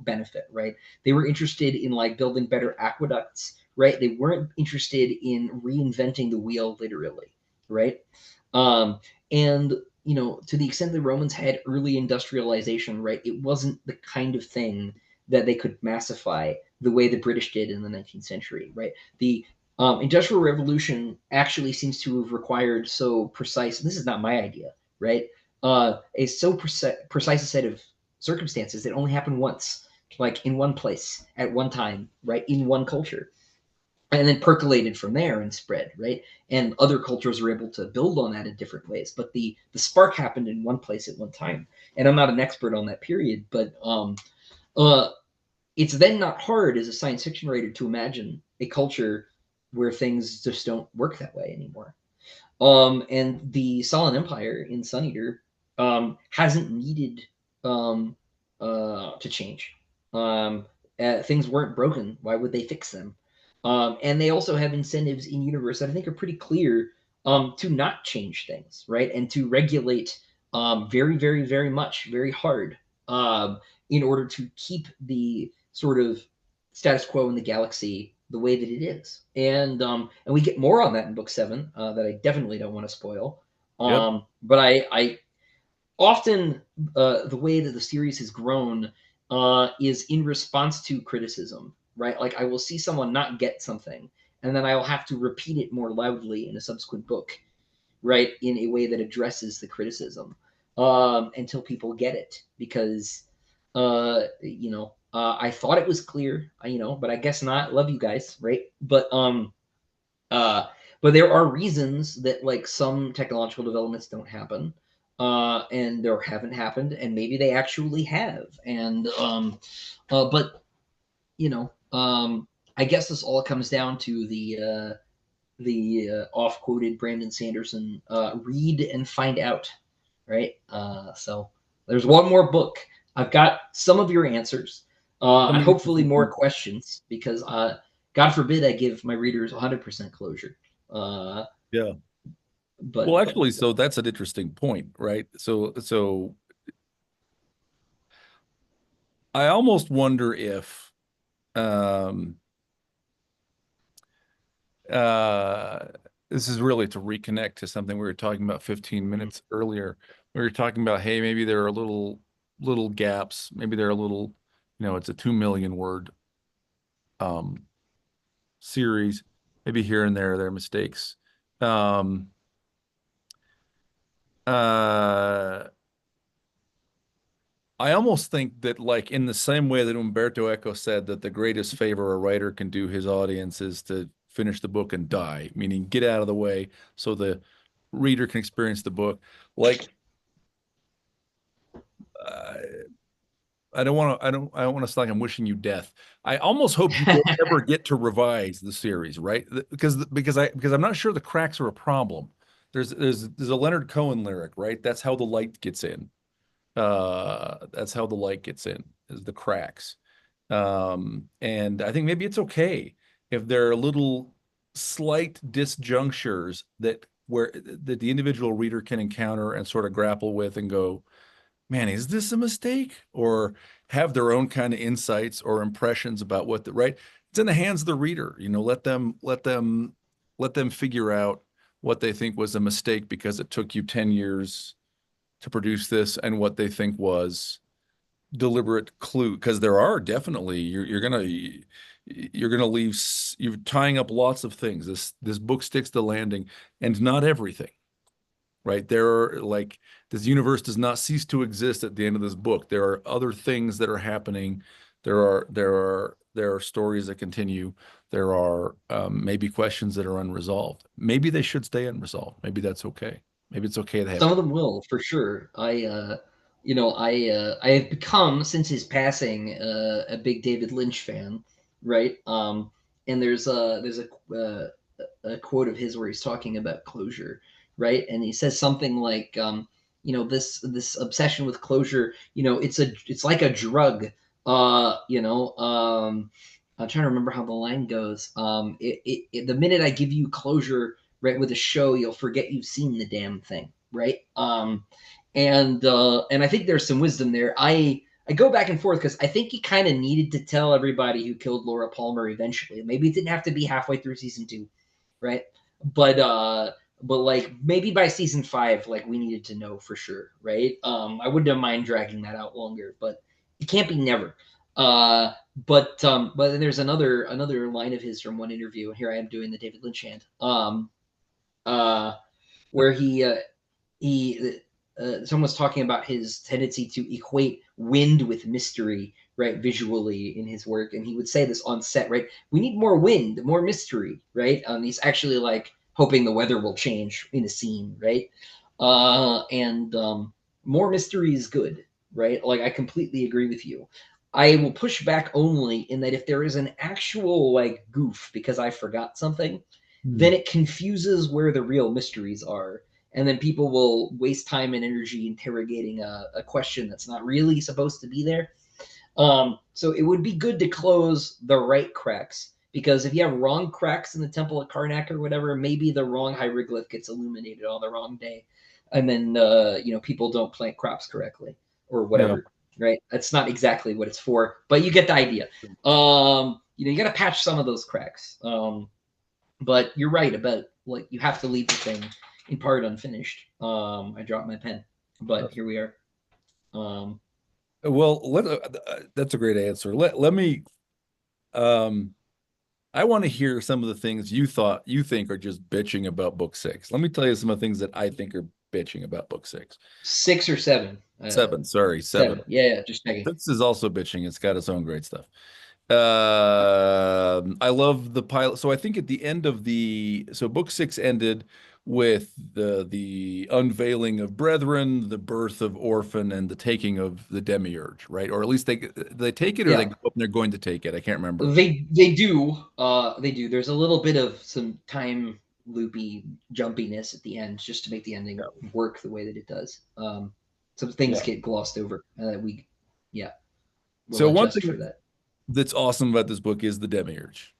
benefit, right? They were interested in like building better aqueducts, right? They weren't interested in reinventing the wheel, literally, right? Um, and to the extent the Romans had early industrialization, right, it wasn't the kind of thing that they could massify the way the British did in the 19th century, right? The Industrial Revolution actually seems to have required so precise. This is not my idea, right? A so precise a set of circumstances that only happened once, like in one place at one time, right? In one culture, and then percolated from there and spread, right? And other cultures are able to build on that in different ways. But the spark happened in one place at one time. And I'm not an expert on that period, but uh, it's then not hard as a science fiction writer to imagine a culture where things just don't work that way anymore. And the Solid Empire in Sun Eater hasn't needed um, to change. Um, Things weren't broken. Why would they fix them? And they also have incentives in universe that I think are pretty clear to not change things, right? And to regulate very, very, very much, very hard in order to keep the sort of status quo in the galaxy the way that it is. And we get more on that in book 7 that I definitely don't want to spoil. Yep. But I often the way that the series has grown is in response to criticism, right? Like I will see someone not get something, and then I will have to repeat it more loudly in a subsequent book, right, in a way that addresses the criticism until people get it. Because, I thought it was clear, but I guess not. Love you guys, right? Uh, but there are reasons that like some technological developments don't happen, and there haven't happened, and maybe they actually have. But I guess this all comes down to the off-quoted Brandon Sanderson, read and find out, right? So there's one more book. I've got some of your answers, Some hopefully interesting more points. questions, because God forbid I give my readers 100% closure. Uh, Yeah. Well, but actually, so that's an interesting point, right? So I almost wonder if um uh this is really to reconnect to something we were talking about 15 minutes earlier. We were talking about, hey, maybe there are little gaps, maybe there are little, it's a 2 million word um series, maybe here and there are mistakes. Um uh I almost think that, like, in the same way that Umberto Eco said that the greatest favor a writer can do his audience is to finish the book and die, meaning get out of the way so the reader can experience the book. Like, uh, I don't want to sound like I'm wishing you death. I almost hope you don't ever get to revise the series, right? Because I'm not sure the cracks are a problem. There's a Leonard Cohen lyric, right? That's how the light gets in. That's how the light gets in, is the cracks. And I think maybe it's okay if there are little slight disjunctures that the individual reader can encounter and sort of grapple with and go, man, is this a mistake? Or have their own kind of insights or impressions about what the right. It's in the hands of the reader. Let them figure out what they think was a mistake because it took you 10 years to produce this, and what they think was deliberate clue, because there are definitely you're gonna leave you're tying up lots of things. This book sticks the landing, and not everything, right? There are, like, this universe does not cease to exist at the end of this book. There are other things that are happening. There are stories that continue. There are maybe questions that are unresolved. Maybe they should stay unresolved. Maybe that's okay. Maybe it's okay to have. some of them will for sure. I have become, since his passing, a big David Lynch fan, right? And there's a quote of his where he's talking about closure, right? And he says something like, this obsession with closure, it's like a drug. I'm trying to remember how the line goes. The minute I give you closure, right, with a show, you'll forget you've seen the damn thing, right? And I think there's some wisdom there. I go back and forth because I think he kind of needed to tell everybody who killed Laura Palmer eventually. Maybe it didn't have to be halfway through season 2, right? But like maybe by season 5, like we needed to know for sure, right? I wouldn't have mind dragging that out longer, but it can't be never. But then there's another line of his from one interview, and here I am doing the David Lynch hand. Uh, where he someone was talking about his tendency to equate wind with mystery, right, visually in his work, and he would say this on set, right? We need more wind, more mystery, right? He's actually like hoping the weather will change in a scene, right? And More mystery is good, right? Like I completely agree with you. I will push back only in that if there is an actual like goof because I forgot something, then it confuses where the real mysteries are, and then people will waste time and energy interrogating a question that's not really supposed to be there. So it would be good to close the right cracks, because if you have wrong cracks in the Temple of Karnak or whatever, maybe the wrong hieroglyph gets illuminated on the wrong day, and then people don't plant crops correctly or Yeah. whatever. Right? That's not exactly what it's for, but you get the idea. You got to patch some of those cracks. But you're right about like you have to leave the thing in part unfinished. I dropped my pen, but here we are. Um, Well, that's a great answer. Let me I want to hear some of the things you think are just bitching about book 6. Let me tell you some of the things that I think are bitching about book 6. 6 or 7. 7, sorry, 7. 7. Yeah, just checking. 6 is also bitching. It's got its own great stuff. I love the pilot. So I think at the end of book 6 ended with the unveiling of Brethren, the birth of Orphan, and the taking of the Demiurge, right? Or at least they take it, or they Yeah, go up and they're going to take it. I can't remember. they do. They do. There's a little bit of some time loopy jumpiness at the end, just to make the ending Yeah. work the way that it does. Some things Yeah. get glossed over. Yeah, we'll So one adjust for thing that. that's awesome about this book is the Demiurge.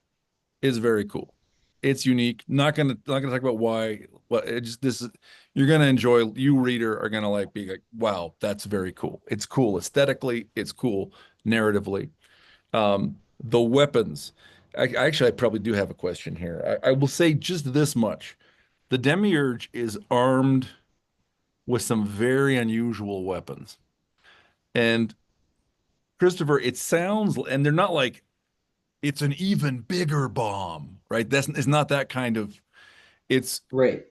It's very cool. It's unique. Not gonna talk about why. What it just this is you're gonna enjoy. You reader are gonna like be like, wow, that's very cool. It's cool aesthetically. It's cool narratively. The weapons. I probably do have a question here. I will say just this much. The Demiurge is armed with some very unusual weapons. And Christopher, it sounds, and they're not like it's an even bigger bomb, right? It's not that kind of, it's, Right.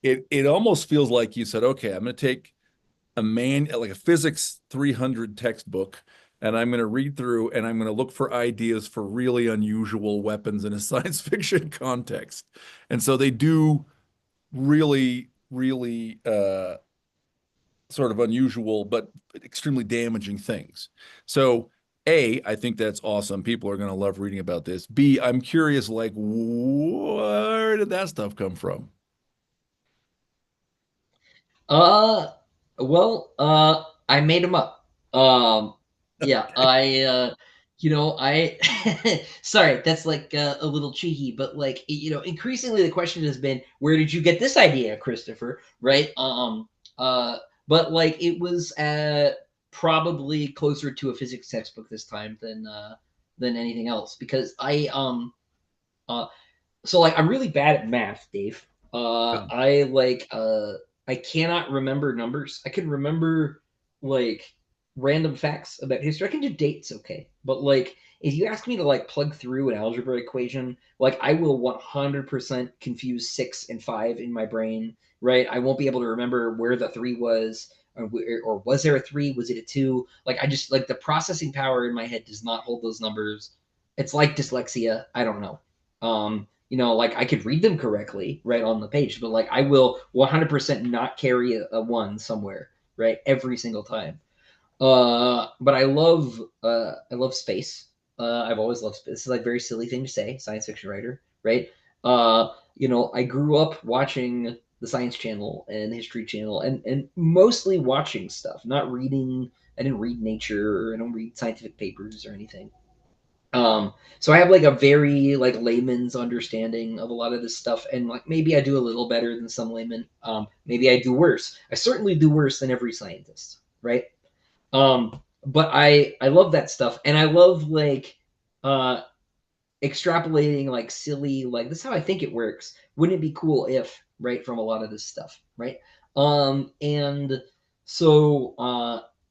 it almost feels like you said, okay, I'm going to take like a physics 300 textbook, and I'm going to read through and I'm going to look for ideas for really unusual weapons in a science fiction context. And so they do really, really sort of unusual but extremely damaging things. So A, I think that's awesome. People are going to love reading about this. B, I'm curious, like, where did that stuff come from? Uh, I made them up. Yeah, I, sorry, that's like a little cheeky, but like, increasingly the question has been, where did you get this idea, Christopher? Right? Uh, but like, it was probably closer to a physics textbook this time than anything else, because uh, so like I'm really bad at math, Dave. Yeah. I cannot remember numbers. I can remember like random facts about history. I can do dates, okay, but like if you ask me to like plug through an algebra equation, like I will 100% confuse 6 and 5 in my brain, right? I won't be able to remember where the 3 was. Or was there a 3? Was it a 2? Like I just like the processing power in my head does not hold those numbers. It's like dyslexia. I don't know. Like I could read them correctly right on the page, but like I will 100% not carry a 1 somewhere, right? Every single time. But I love space. I've always loved space. This is like a very silly thing to say, science fiction writer, right? I grew up watching the Science Channel and History Channel, and mostly watching stuff, not reading. I didn't read Nature, or I don't read scientific papers or anything. So I have like a very like layman's understanding of a lot of this stuff, and like maybe I do a little better than some laymen. Maybe I do worse. I certainly do worse than every scientist, right? But I love that stuff, and I love like uh extrapolating like silly, like this is how I think it works. Wouldn't it be cool if, right, from a lot of this stuff, right? And so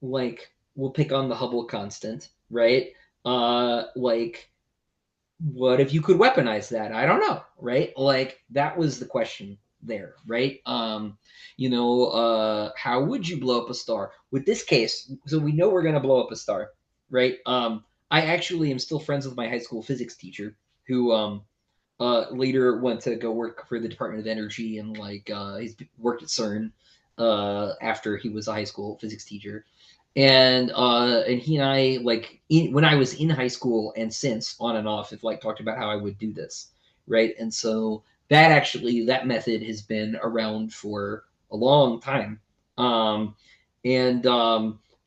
like we'll pick on the Hubble constant, right? Like what if you could weaponize that? I don't know, right? Like that was the question there, right? How would you blow up a star? With this case, so we know we're gonna blow up a star, right? I actually am still friends with my high school physics teacher who later went to go work for the Department of Energy, and like he's worked at CERN after he was a high school physics teacher. And he and I, like when I was in high school and since, on and off, have like talked about how I would do this, right? And so that method has been around for a long time. And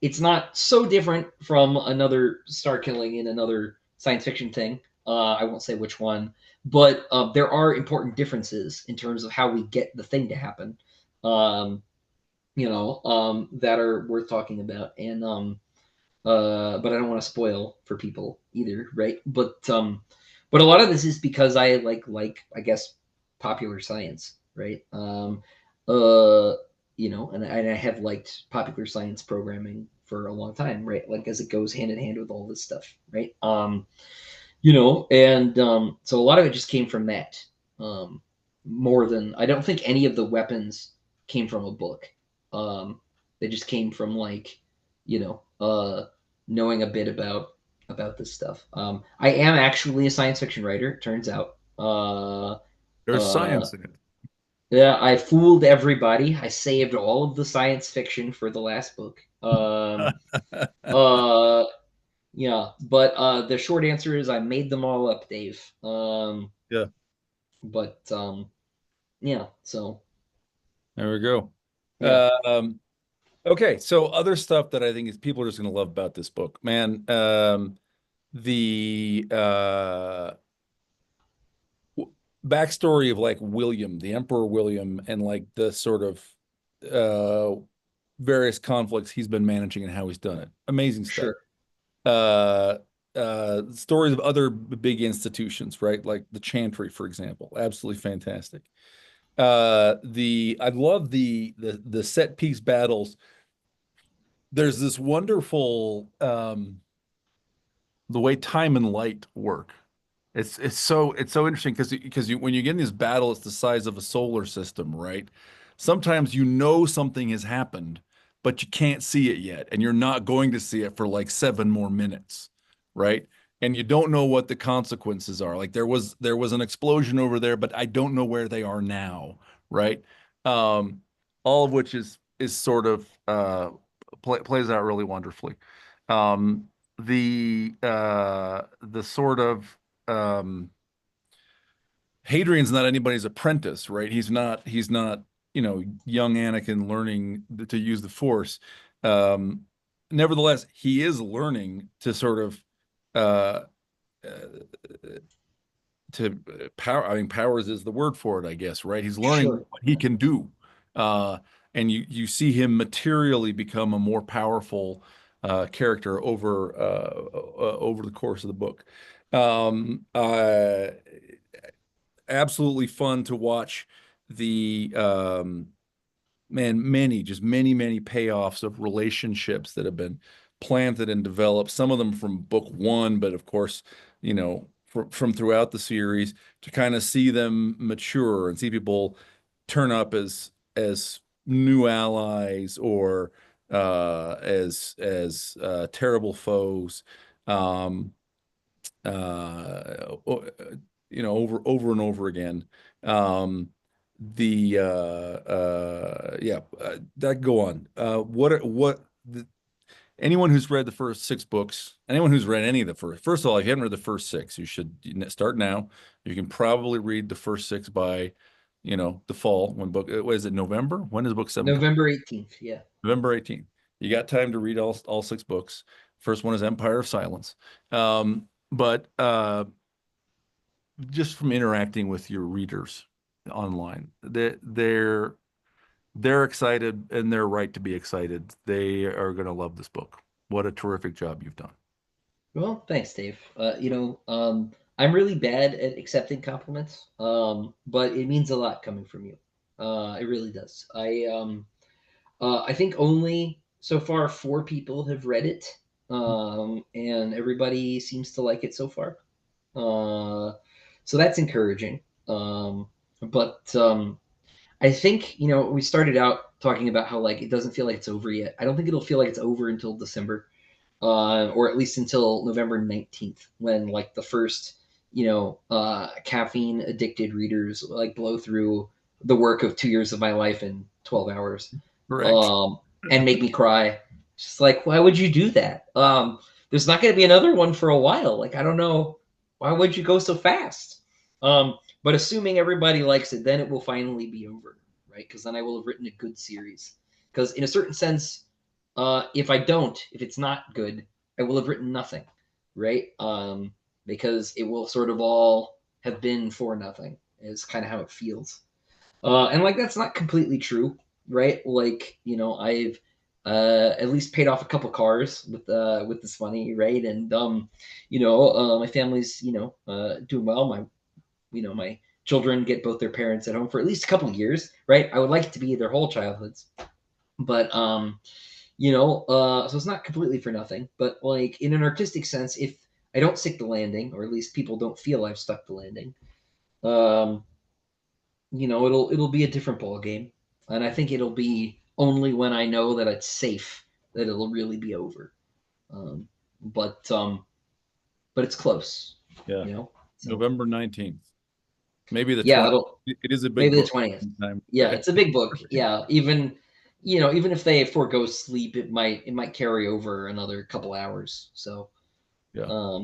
it's not so different from another star killing in another science fiction thing. I won't say which one, but there are important differences in terms of how we get the thing to happen. Um, that are worth talking about. And but I don't want to spoil for people either, right? But a lot of this is because I like I guess popular science, right? Uh, and I have liked popular science programming for a long time, right? Like as it goes hand in hand with all this stuff, right? And so a lot of it just came from that. Um, More than, I don't think any of the weapons came from a book. They just came from like, you know, knowing a bit about this stuff. I am actually a science fiction writer. Turns out. There's Uh, science in it. yeah, I fooled everybody. I saved all of the science fiction for the last book. Uh, yeah, but the short answer is I made them all up, Dave. Yeah, But yeah, so there we go. yeah, Okay, so other stuff that I think is people are just gonna love about this book, man. The backstory of like William, the Emperor William, and like the sort of uh various conflicts he's been managing and how he's done it. Amazing stuff. sure, Uh Stories of other big institutions, right? Like the Chantry, for example. Absolutely fantastic. I love the set piece battles. There's this wonderful the way time and light work. It's so interesting because when you get in this battle, it's the size of a solar system, right? Sometimes you know something has happened, but you can't see it yet, and you're not going to see it for like 7 more minutes, right? And you don't know what the consequences are. Like there was an explosion over there, but I don't know where they are now, right? Um, all of which is sort of plays out really wonderfully. Um, the sort of um Hadrian's not anybody's apprentice, right? He's not, young Anakin learning to use the Force. Um Nevertheless, he is learning to sort of uh, uh to power. I mean, powers is the word for it, I guess, right? He's learning sure, what he can do. Uh and you see him materially become a more powerful character over the course of the book. Um, uh, Absolutely fun to watch the man, many payoffs of relationships that have been planted and developed. Some of them from book one, but of course, from throughout the series to kind of see them mature and see people turn up as new allies or as terrible foes. Um, over and over again. Um, yeah, that go on. Anyone who's read the first six books, anyone who's read any of the first of all, if you haven't read the first six, you should start now. You can probably read the first six by the fall when what is it, November? When does book 7 come? November 18th. Yeah. November 18th. You got time to read all 6 books. First one is Empire of Silence. But just from interacting with your readers online, they're excited, and they're right to be excited. They are going to love this book. What a terrific job you've done. Well, thanks, Dave. I'm really bad at accepting compliments, but it means a lot coming from you. It really does. I think only so far 4 people have read it, and everybody seems to like it so far. So that's encouraging. But I think we started out talking about how like it doesn't feel like it's over yet. I don't think it'll feel like it's over until December, or at least until November 19th, when like the first caffeine addicted readers like blow through the work of 2 years of my life in 12 hours. Correct. And make me cry. Just like, why would you do that? There's not going to be another one for a while. Like, I don't know, why would you go so fast? But assuming everybody likes it, then it will finally be over, right? Because then I will have written a good series. Because in a certain sense, if it's not good, I will have written nothing, right? Because it will sort of all have been for nothing, is kind of how it feels. And like that's not completely true, right? Like I've at least paid off a couple cars with this money, right? And my family's doing well. My children get both their parents at home for at least a couple of years, right? I would like it to be their whole childhoods, but so it's not completely for nothing. But like in an artistic sense, if I don't stick the landing, or at least people don't feel I've stuck the landing, it'll be a different ball game, and I think it'll be only when I know that it's safe that it'll really be over. Um, but it's close. Yeah. So, November 19th. Maybe the yeah, 20th. It is a big maybe book. the 20th. Yeah, it's a big book. Yeah, even if they forego sleep, it might carry over another couple hours. So yeah.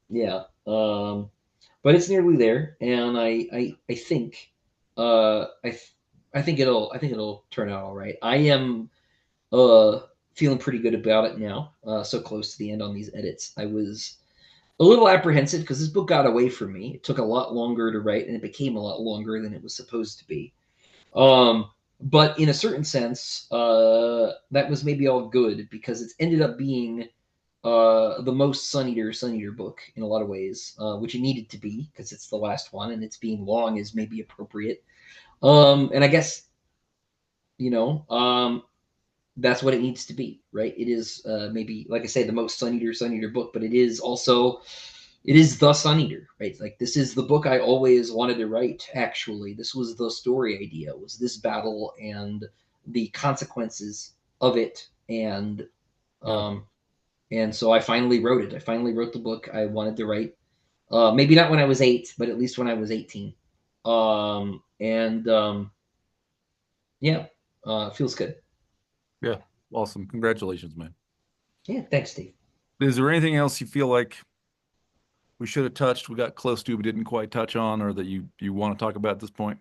Yeah. But it's nearly there, and I think I think it'll turn out all right. I am feeling pretty good about it now. So close to the end on these edits. I was a little apprehensive because this book got away from me. It took a lot longer to write, and it became a lot longer than it was supposed to be. But in a certain sense, that was maybe all good because it's ended up being the most Sun Eater book in a lot of ways, which it needed to be because it's the last one, and it's being long is maybe appropriate. And I guess that's what it needs to be, right? It is maybe, like I say, the most Sun Eater book, but it is the Sun Eater, right? Like this is the book I always wanted to write. Actually, this was the story idea: was this battle and the consequences of it, and and so I finally wrote it. I finally wrote the book I wanted to write. Maybe not when I was 8, but at least when I was 18. Yeah, feels good. Yeah. Awesome. Congratulations, man. Yeah, thanks, Steve. Is there anything else you feel like we should have touched, we got close to, but didn't quite touch on, or that you want to talk about at this point?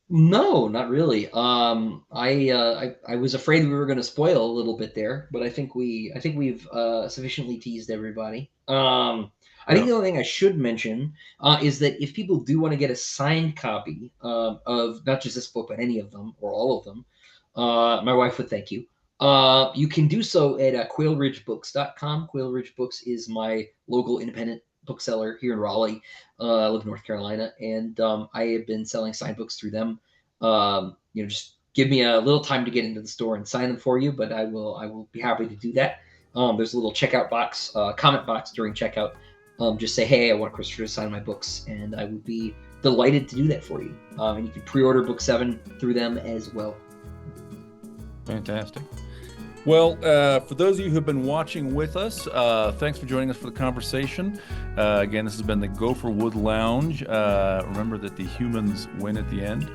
No, not really. I was afraid we were going to spoil a little bit there, but I think we've sufficiently teased everybody. I think the only thing I should mention is that if people do want to get a signed copy of not just this book but any of them or all of them, my wife would thank you. You can do so at quailridgebooks.com. Quail Ridge Books is my local independent bookseller here in Raleigh. I live in North Carolina, and I have been selling signed books through them. Just give me a little time to get into the store and sign them for you, but I will be happy to do that. There's a little checkout box, comment box during checkout. Just say, hey, I want Christopher to sign my books, and I would be delighted to do that for you. And you can pre-order book 7 through them as well. Fantastic. Well, for those of you who have been watching with us, thanks for joining us for the conversation. Again, this has been the Gopher Wood Lounge. Remember that the humans win at the end.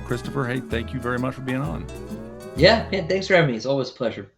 Christopher, hey, thank you very much for being on. Yeah, thanks for having me. It's always a pleasure.